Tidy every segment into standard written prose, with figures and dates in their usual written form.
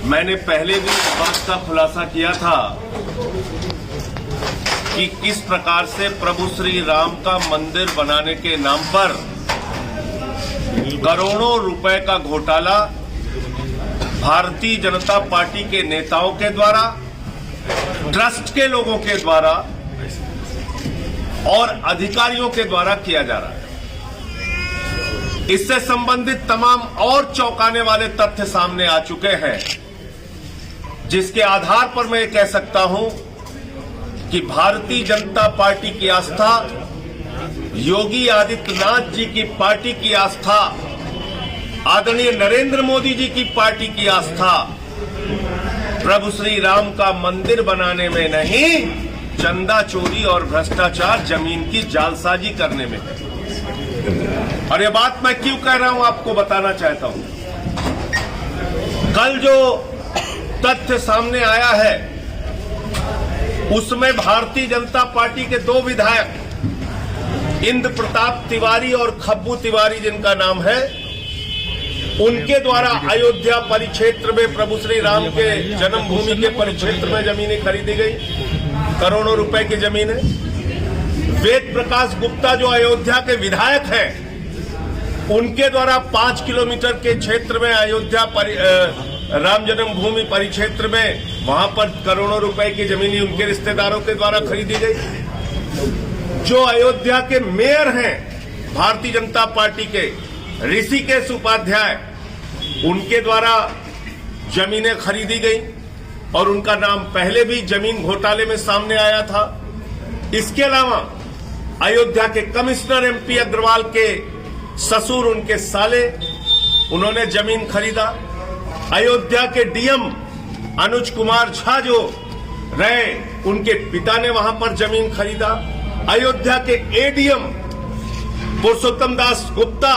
मैंने पहले भी इस बात का खुलासा किया था कि किस प्रकार से प्रभु श्री राम का मंदिर बनाने के नाम पर करोड़ों रुपए का घोटाला भारतीय जनता पार्टी के नेताओं के द्वारा, ट्रस्ट के लोगों के द्वारा और अधिकारियों के द्वारा किया जा रहा है। इससे संबंधित तमाम और चौंकाने वाले तथ्य सामने आ चुके हैं, जिसके आधार पर मैं कह सकता हूं कि भारतीय जनता पार्टी की आस्था, योगी आदित्यनाथ जी की पार्टी की आस्था, आदरणीय नरेंद्र मोदी जी की पार्टी की आस्था प्रभु श्री राम का मंदिर बनाने में नहीं, चंदा चोरी और भ्रष्टाचार, जमीन की जालसाजी करने में है। और ये बात मैं क्यों कह रहा हूं आपको बताना चाहता हूं। कल जो तथ्य सामने आया है उसमें भारतीय जनता पार्टी के दो विधायक इंद्र प्रताप तिवारी और खब्बू तिवारी, जिनका नाम है, उनके द्वारा अयोध्या परिक्षेत्र में प्रभु श्री राम के जन्मभूमि के परिक्षेत्र में जमीनें खरीदी गई, करोड़ों रुपए की जमीनें। वेद प्रकाश गुप्ता जो अयोध्या के विधायक हैं, उनके द्वारा 5 किलोमीटर के क्षेत्र में अयोध्या राम जन्मभूमि परिक्षेत्र में वहां पर करोड़ों रुपए की जमीनें उनके रिश्तेदारों के द्वारा खरीदी गई। जो अयोध्या के मेयर हैं भारतीय जनता पार्टी के, ऋषिकेश उपाध्याय, उनके द्वारा जमीनें खरीदी गई और उनका नाम पहले भी जमीन घोटाले में सामने आया था। इसके अलावा अयोध्या के कमिश्नर एमपी अग्रवाल के ससुर, उनके साले, उन्होंने जमीन खरीदा। अयोध्या के डीएम अनुज कुमार झा जो रहे, उनके पिता ने वहां पर जमीन खरीदा। अयोध्या के एडीएम पुरुषोत्तम दास गुप्ता,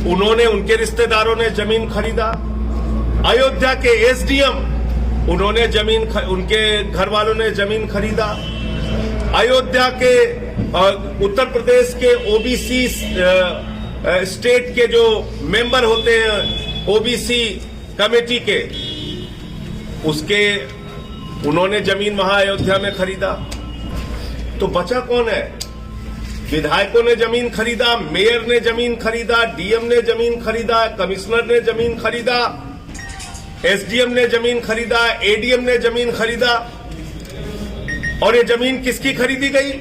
उन्होंने, उनके रिश्तेदारों ने जमीन खरीदा। अयोध्या के एसडीएम, उन्होंने जमीन, उनके घर वालों ने जमीन खरीदा। अयोध्या के उत्तर प्रदेश के ओबीसी स्टेट के जो मेंबर होते हैं ओबीसी कमेटी के, उसके, उन्होंने जमीन वहां अयोध्या में खरीदा। तो बचा कौन है? विधायकों ने जमीन खरीदा, मेयर ने जमीन खरीदा, डीएम ने जमीन खरीदा, कमिश्नर ने जमीन खरीदा, एसडीएम ने जमीन खरीदा, एडीएम ने जमीन खरीदा। और ये जमीन किसकी खरीदी गई?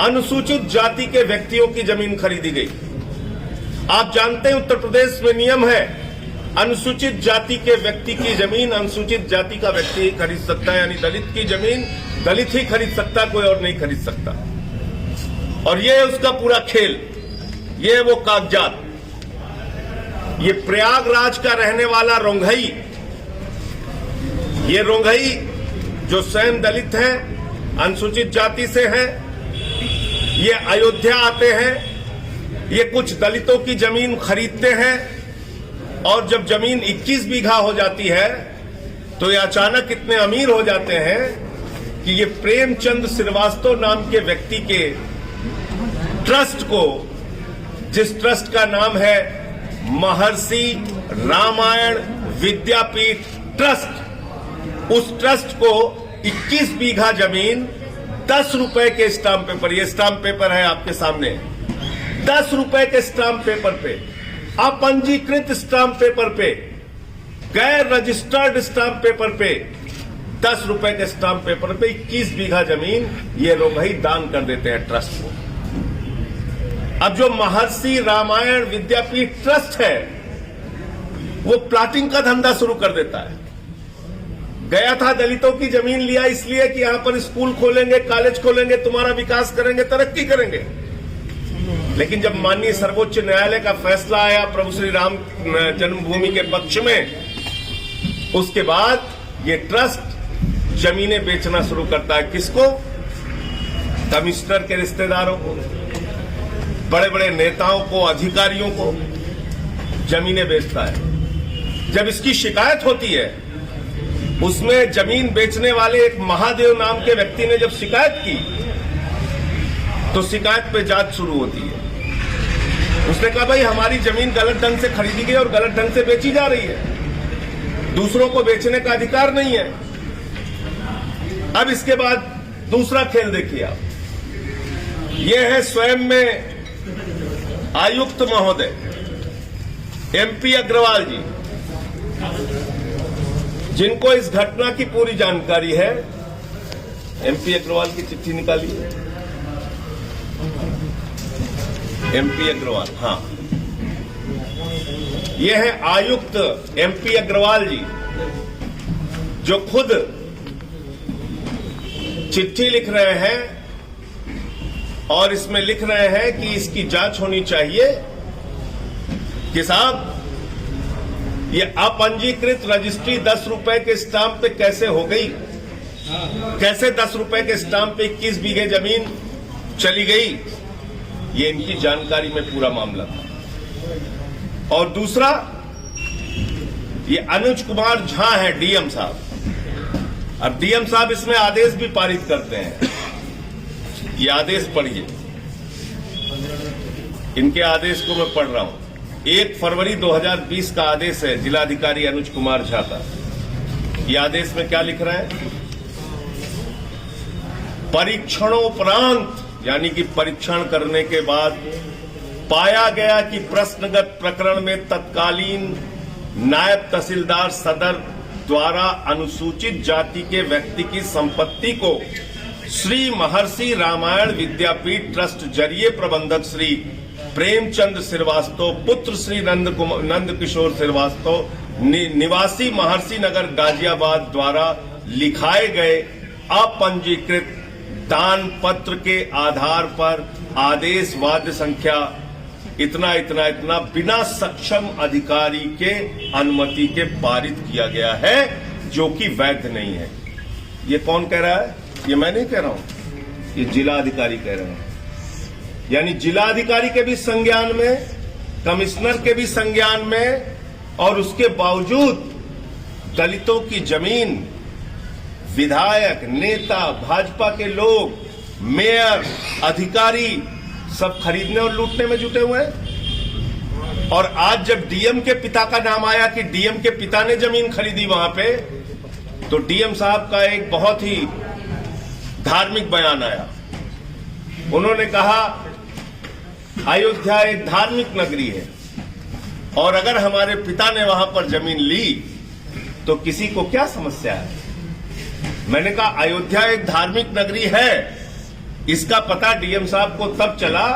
अनुसूचित जाति के व्यक्तियों की जमीन खरीदी गई। आप जानते हैं उत्तर प्रदेश में नियम है, अनुसूचित जाति के व्यक्ति की जमीन अनुसूचित जाति का व्यक्ति ही खरीद सकता है, यानी दलित की जमीन दलित ही खरीद सकता, कोई और नहीं खरीद सकता। और ये है उसका पूरा खेल, ये है वो कागजात। ये प्रयागराज का रहने वाला रोंघई, ये रोंघई जो स्वयं दलित है, अनुसूचित जाति से है, ये अयोध्या आते हैं, ये कुछ दलितों की जमीन खरीदते हैं और जब जमीन 21 बीघा हो जाती है तो ये अचानक इतने अमीर हो जाते हैं कि ये प्रेमचंद श्रीवास्तव नाम के व्यक्ति के ट्रस्ट को, जिस ट्रस्ट का नाम है महर्षि रामायण विद्यापीठ ट्रस्ट, उस ट्रस्ट को 21 बीघा जमीन 10 रुपए के स्टाम्प पेपर, ये स्टाम्प पेपर है आपके सामने, 10 रुपए के स्टाम्प पेपर पे, अपंजीकृत स्टाम्प पेपर पे, गैर रजिस्टर्ड स्टाम्प पेपर पे, 10 रुपए के स्टाम्प पेपर पे 21 बीघा जमीन ये रोंघई दान कर देते हैं ट्रस्ट को। अब जो महर्षि रामायण विद्यापीठ ट्रस्ट है वो प्लाटिंग का धंधा शुरू कर देता है। गया था, दलितों की जमीन लिया इसलिए कि यहां पर स्कूल खोलेंगे, कॉलेज खोलेंगे, तुम्हारा विकास करेंगे, तरक्की करेंगे। लेकिन जब माननीय सर्वोच्च न्यायालय का फैसला आया प्रभु श्री राम जन्मभूमि के पक्ष में, उसके बाद ये ट्रस्ट जमीनें बेचना शुरू करता है। किसको? कमिश्नर के रिश्तेदारों को, बड़े बड़े नेताओं को, अधिकारियों को जमीनें बेचता है। जब इसकी शिकायत होती है, उसमें जमीन बेचने वाले एक महादेव नाम के व्यक्ति ने जब शिकायत की तो शिकायत पे जांच शुरू होती है। उसने कहा भाई हमारी जमीन गलत ढंग से खरीदी गई और गलत ढंग से बेची जा रही है। दूसरों को बेचने का अधिकार नहीं है। अब इसके बाद दूसरा खेल देखिए आप, यह है स्वयं में आयुक्त महोदय एमपी अग्रवाल जी, जिनको इस घटना की पूरी जानकारी है। एमपी अग्रवाल की चिट्ठी निकालिए, एमपी अग्रवाल, हाँ, यह है आयुक्त एमपी अग्रवाल जी, जो खुद चिट्ठी लिख रहे हैं और इसमें लिख रहे हैं कि इसकी जांच होनी चाहिए कि साहब ये अपंजीकृत रजिस्ट्री 10 रुपए के स्टाम्प पे कैसे हो गई, कैसे 10 रुपए के स्टाम्प पे 21 बीघे जमीन चली गई, ये इनकी जानकारी में पूरा मामला था। और दूसरा, ये अनुज कुमार झा है डीएम साहब। अब डीएम साहब इसमें आदेश भी पारित करते हैं, ये आदेश पढ़िए, इनके आदेश को मैं पढ़ रहा हूं। 1 फरवरी 2020 का आदेश है जिलाधिकारी अनुज कुमार झा का। ये आदेश में क्या लिख रहा है? परीक्षणोपरांत, यानी कि परीक्षण करने के बाद पाया गया कि प्रश्नगत प्रकरण में तत्कालीन नायब तहसीलदार सदर द्वारा अनुसूचित जाति के व्यक्ति की संपत्ति को श्री महर्षि रामायण विद्यापीठ ट्रस्ट जरिए प्रबंधक श्री प्रेमचंद श्रीवास्तव पुत्र श्री नंद किशोर श्रीवास्तव निवासी महर्षि नगर गाजियाबाद द्वारा लिखाए गए अपंजीकृत दान पत्र के आधार पर आदेश वाद्य संख्या इतना इतना इतना बिना सक्षम अधिकारी के अनुमति के पारित किया गया है, जो कि वैध नहीं है। ये कौन कह रहा है? ये मैं नहीं कह रहा हूं, ये जिला अधिकारी कह रहे हैं। यानी जिला अधिकारी के भी संज्ञान में, कमिश्नर के भी संज्ञान में, और उसके बावजूद दलितों की जमीन विधायक, नेता, भाजपा के लोग, मेयर, अधिकारी सब खरीदने और लूटने में जुटे हुए हैं। और आज जब डीएम के पिता का नाम आया कि डीएम के पिता ने जमीन खरीदी वहां पे, तो डीएम साहब का एक बहुत ही धार्मिक बयान आया। उन्होंने कहा अयोध्या एक धार्मिक नगरी है और अगर हमारे पिता ने वहां पर जमीन ली तो किसी को क्या समस्या है। मैंने कहा अयोध्या एक धार्मिक नगरी है, इसका पता डीएम साहब को तब चला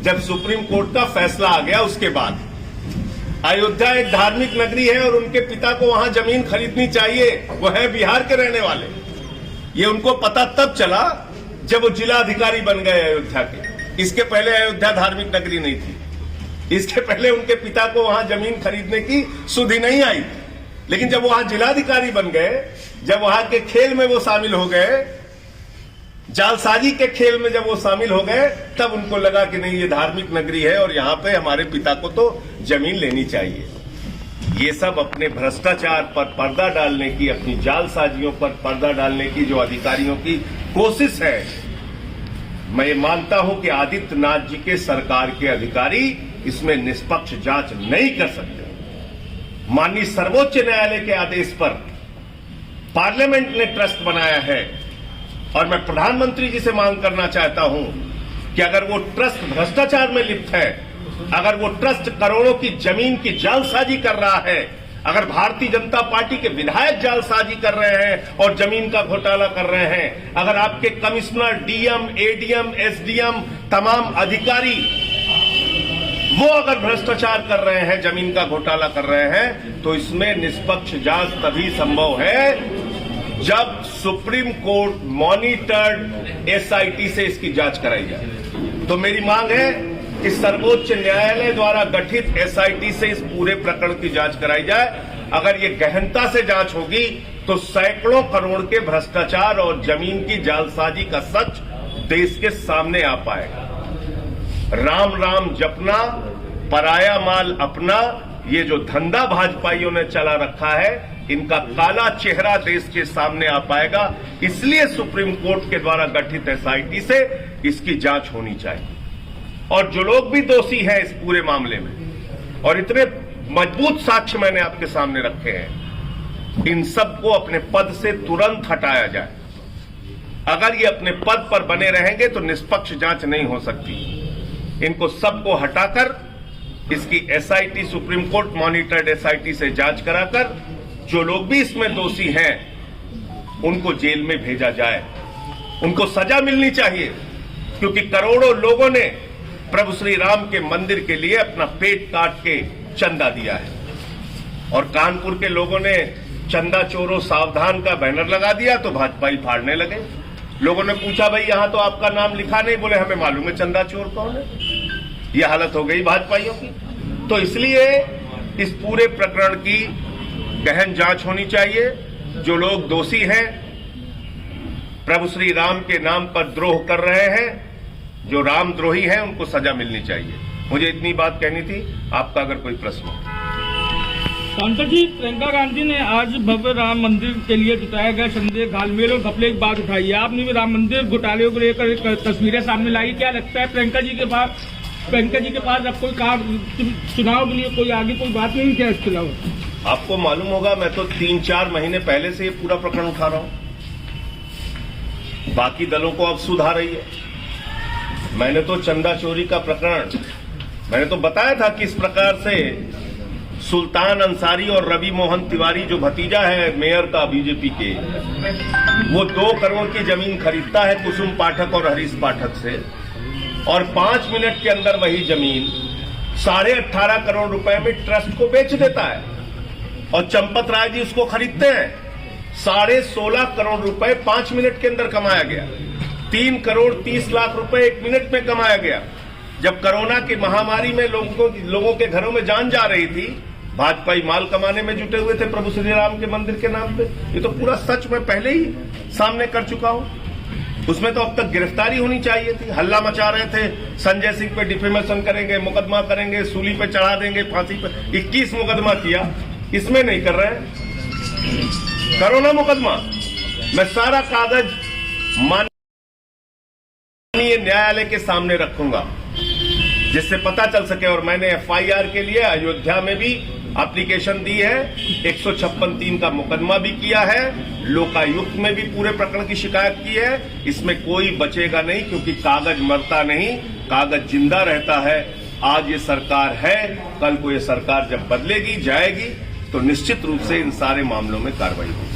जब सुप्रीम कोर्ट का फैसला आ गया। उसके बाद अयोध्या एक धार्मिक नगरी है और उनके पिता को वहां जमीन खरीदनी चाहिए, वो है बिहार के रहने वाले। ये उनको पता तब चला जब वो जिला अधिकारी बन गए अयोध्या के। इसके पहले अयोध्या धार्मिक नगरी नहीं थी, इसके पहले उनके पिता को वहां जमीन खरीदने की सुधि नहीं आई। लेकिन जब वहां जिलाधिकारी बन गए, जब वहां के खेल में वो शामिल हो गए, जालसाजी के खेल में जब वो शामिल हो गए, तब उनको लगा कि नहीं ये धार्मिक नगरी है और यहां पे हमारे पिता को तो जमीन लेनी चाहिए। ये सब अपने भ्रष्टाचार पर पर्दा डालने की, अपनी जालसाजियों पर पर्दा डालने की जो अधिकारियों की कोशिश है, मैं ये मानता हूं कि आदित्यनाथ जी के सरकार के अधिकारी इसमें निष्पक्ष जांच नहीं कर सकते। माननीय सर्वोच्च न्यायालय के आदेश पर पार्लियामेंट ने ट्रस्ट बनाया है और मैं प्रधानमंत्री जी से मांग करना चाहता हूं कि अगर वो ट्रस्ट भ्रष्टाचार में लिप्त है, अगर वो ट्रस्ट करोड़ों की जमीन की जालसाजी कर रहा है, अगर भारतीय जनता पार्टी के विधायक जालसाजी कर रहे हैं और जमीन का घोटाला कर रहे हैं, अगर आपके कमिश्नर, डीएम, एडीएम, एसडीएम, तमाम अधिकारी वो अगर भ्रष्टाचार कर रहे हैं, जमीन का घोटाला कर रहे हैं, तो इसमें निष्पक्ष जांच तभी संभव है जब सुप्रीम कोर्ट मॉनिटर्ड एसआईटी से इसकी जांच कराई जाए। तो मेरी मांग है कि सर्वोच्च न्यायालय द्वारा गठित एसआईटी से इस पूरे प्रकरण की जांच कराई जाए। अगर ये गहनता से जांच होगी तो सैकड़ों करोड़ के भ्रष्टाचार और जमीन की जालसाजी का सच देश के सामने आ पाएगा। राम राम जपना, पराया माल अपना, ये जो धंधा भाजपाइयों ने चला रखा है, इनका काला चेहरा देश के सामने आ पाएगा। इसलिए सुप्रीम कोर्ट के द्वारा गठित एसआईटी से इसकी जांच होनी चाहिए। और जो लोग भी दोषी हैं इस पूरे मामले में, और इतने मजबूत साक्ष्य मैंने आपके सामने रखे हैं, इन सबको अपने पद से तुरंत हटाया जाए। अगर ये अपने पद पर बने रहेंगे तो निष्पक्ष जांच नहीं हो सकती। इनको सबको हटाकर इसकी SIT, supreme court monitored SIT से जांच कराकर जो लोग भी इसमें दोषी हैं उनको जेल में भेजा जाए। उनको सजा मिलनी चाहिए, क्योंकि करोड़ों लोगों ने प्रभु श्री राम के मंदिर के लिए अपना पेट काट के चंदा दिया है। और कानपुर के लोगों ने चंदा चोरों सावधान का बैनर लगा दिया तो भाजपा ही फाड़ने लगे। लोगों ने पूछा, भाई यहां तो आपका नाम लिखा नहीं, बोले हमें मालूम है चंदा चोर कौन है। यह हालत हो गई भाजपाइयों की। तो इसलिए इस पूरे प्रकरण की गहन जांच होनी चाहिए। जो लोग दोषी हैं, प्रभु श्री राम के नाम पर द्रोह कर रहे हैं, जो रामद्रोही हैं, उनको सजा मिलनी चाहिए। मुझे इतनी बात कहनी थी। आपका अगर कोई प्रश्न हो। सांसद जी, प्रियंका गांधी ने आज भव्य राम मंदिर के लिए जुटाया गया संदेह, घालमेल और घपले की बात उठाई है। आपने भी राम मंदिर घोटाले को लेकर तस्वीरें सामने लाई। क्या लगता है प्रियंका जी के पास अब कोई चुनाव के लिए कोई आगे कोई बात नहीं क्या इसके अलावा? आपको मालूम होगा, मैं तो 3-4 महीने पहले से ये पूरा प्रकरण उठा रहा हूं। बाकी दलों को अब सुधार रही है। मैंने तो चंदा चोरी का प्रकरण मैंने तो बताया था किस प्रकार से सुल्तान अंसारी और रवि मोहन तिवारी, जो भतीजा है मेयर का बीजेपी के, वो 2 करोड़ की जमीन खरीदता है कुसुम पाठक और हरीश पाठक से, और 5 मिनट के अंदर वही जमीन 18.5 करोड़ रुपए में ट्रस्ट को बेच देता है। और चंपत राय जी उसको खरीदते हैं। 16.5 करोड़ रुपए 5 मिनट के अंदर कमाया गया। 3 करोड़ 30 लाख रुपए 1 मिनट में कमाया गया। जब कोरोना की महामारी में लोगों के घरों में जान जा रही थी, भाजपाई माल कमाने में जुटे हुए थे प्रभु श्री राम के मंदिर के नाम पे। ये तो पूरा सच मैं पहले ही सामने कर चुका हूं। उसमें तो अब तक गिरफ्तारी होनी चाहिए थी। हल्ला मचा रहे थे, संजय सिंह पे डिफेमेशन करेंगे, मुकदमा करेंगे, सूली पे चढ़ा देंगे, फांसी पे। 21 मुकदमा किया, इसमें नहीं कर रहे हैं। करो ना मुकदमा। मैं सारा कागज माननीय न्यायालय के सामने रखूंगा, जिससे पता चल सके। और मैंने एफआईआर के लिए अयोध्या में भी एप्लीकेशन दी है, 156(3) का मुकदमा भी किया है, लोकायुक्त में भी पूरे प्रकरण की शिकायत की है। इसमें कोई बचेगा नहीं, क्योंकि कागज मरता नहीं, कागज जिंदा रहता है। आज ये सरकार है, कल को ये सरकार जब बदलेगी जाएगी तो निश्चित रूप से इन सारे मामलों में कार्रवाई होगी।